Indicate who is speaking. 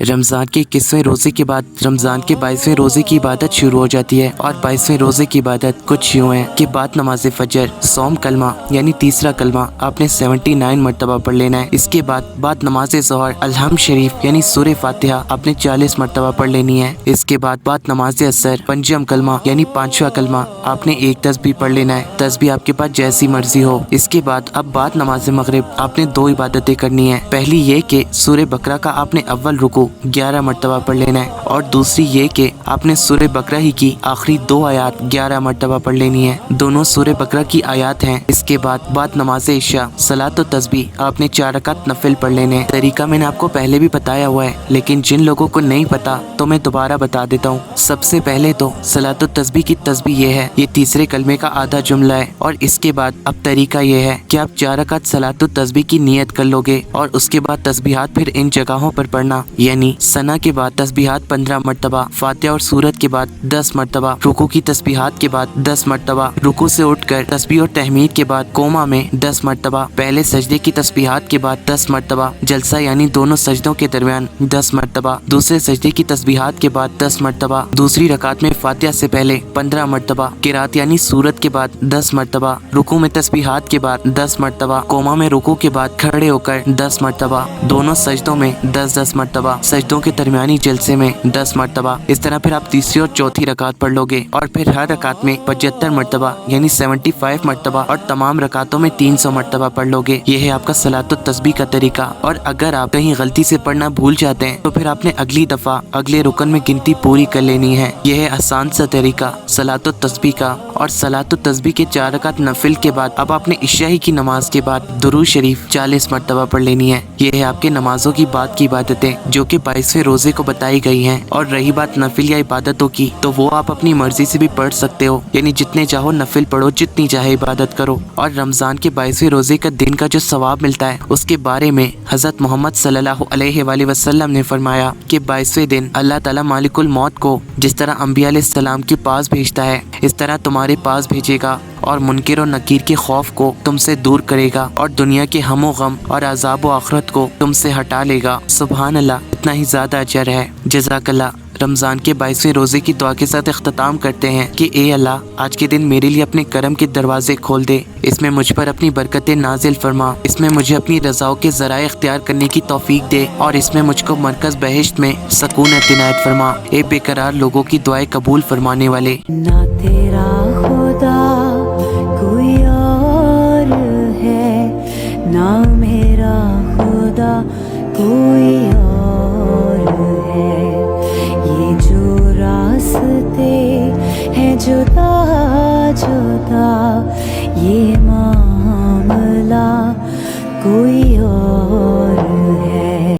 Speaker 1: रमज़ान के 21वें रोज़े के बाद रमज़ान के 22वें रोज़े की इबादत शुरू हो जाती है और 22वें रोज़े की इबादत कुछ यूँ है कि बाद नमाज फजर सौम कलमा यानी तीसरा कलमा आपने 79 मरतबा पढ़ लेना है। इसके बाद नमाज ज़ोहर अल्हम्द शरीफ यानी सूरह फातिहा आपने 40 मरतबा पढ़ लेनी है। इसके बाद नमाज असर पंजम कलमा यानी 5वां कलमा आपने एक तस्बीह पढ़ लेना है। तस्बीह आपके पास जैसी मर्जी हो। इसके बाद नमाज मगरिब आपने 2 इबादतें करनी है। पहली ये कि सूरह बकरा का आपने अव्वल रुकू 11 मरतबा पढ़ लेना है और दूसरी ये कि आपने सूरह बकरा ही की आखिरी 2 आयात 11 मरतबा पढ़ लेनी है। दोनों सूरह बकरा की आयात हैं। इसके बाद नमाज इशा सलात व तस्बीह आपने 4 रकात नफिल पढ़ लेने हैं। तरीका मैंने आपको पहले भी बताया हुआ है, लेकिन जिन लोगों को नहीं पता तो मैं दोबारा बता देता हूँ। सबसे पहले तो सलात व तस्बीह की तस्बीह ये है, ये तीसरे कलमे का आधा जुमला है। और इसके बाद अब तरीका ये है कि आप 4 रकात सलात व तस्बीह की नियत कर लोगे और उसके बाद तस्बीहात फिर इन जगहों पर पढ़ना, यानी सना के बाद तस्बीहात 15 मरतबा, फातिहा और सूरत के बाद 10 मरतबा, रुकू की तस्बीहात के बाद 10 मरतबा, रुकू से उठकर तस्बीह और तहमीद के बाद कोमा में 10 मरतबा, पहले सजदे की तस्बीहात के बाद 10 मरतबा, जलसा यानी दोनों सजदों के दरमियान 10 मरतबा, दूसरे सजदे की तस्बीहात के बाद 10 मरतबा, दूसरी रकात में फातिहा से पहले 15 मरतबा, किरात यानी सूरत के बाद 10 मरतबा, रुकू में तस्बीहात के बाद 10 मरतबा, कोमा में रुकू के बाद खड़े होकर 10 मरतबा, दोनों सजदों में 10-10 मरतबा, सजदों के दरमियानी जलसे में 10 मरतबा। इस तरह फिर आप तीसरी और चौथी रकात पढ़ लोगे और फिर हर रकात में 75 मरतबा यानी 75 मरतबा और तमाम रकातों में 300 मरतबा पढ़ लोगे। ये है आपका सलात व तस्बीह का तरीका। और अगर आप कहीं गलती से पढ़ना भूल जाते हैं तो फिर आपने अगली दफा अगले रुकन में गिनती पूरी कर लेनी है। यह है आसान सा तरीका सलात व तस्बीह का। और सलात व तस्बीह के 4 रकात नफिल के बाद अब आपने इशाई की नमाज के बाद दुरूद शरीफ 40 मरतबा पढ़ लेनी है। ये है आपके नमाजों की बाद की इबादतें जो कि 22वें रोजे को बताई गई हैं। और रही बात नफिल या इबादतों की, तो वो आप अपनी मर्जी से भी पढ़ सकते हो, यानी जितने चाहो नफिल पढ़ो, जितनी चाहे इबादत करो। और रमजान के 22वें रोजे का दिन का जो सवाब मिलता है उसके बारे में हजरत मोहम्मद सल्लल्लाहु अलैहि वसल्लम ने फरमाया कि 22वें दिन अल्लाह ताला मालिकुल मौत को जिस तरह अंबिया अलैहिस्सलाम के पास भेजता है, इस तरह तुम्हारे पास भेजेगा और मुनकिर और नकीर के खौफ को तुमसे दूर करेगा और दुनिया के हमो गम और अज़ाब व आखिरत को तुमसे हटा लेगा। सुभान अल्लाह, इतना ही ज़्यादा अजर है। जज़ाकल्लाह। रमज़ान के 22वें रोज़े की दुआ के साथ इख्तिताम करते हैं कि ए अल्लाह, आज के दिन मेरे लिए अपने करम के दरवाजे खोल दे, इसमें मुझ पर अपनी बरकतें नाजिल फरमा, इसमें मुझे अपनी रज़ाओं के ज़राए इख्तियार करने की तौफीक दे और इसमें मुझको मरकज़ बहिश्त में सकूनत इनायत फरमा। ए बेकरार लोगों की दुआएं कबूल फरमाने वाले।
Speaker 2: ना तेरा खुदा कोई और है, ना मेरा खुदा कोई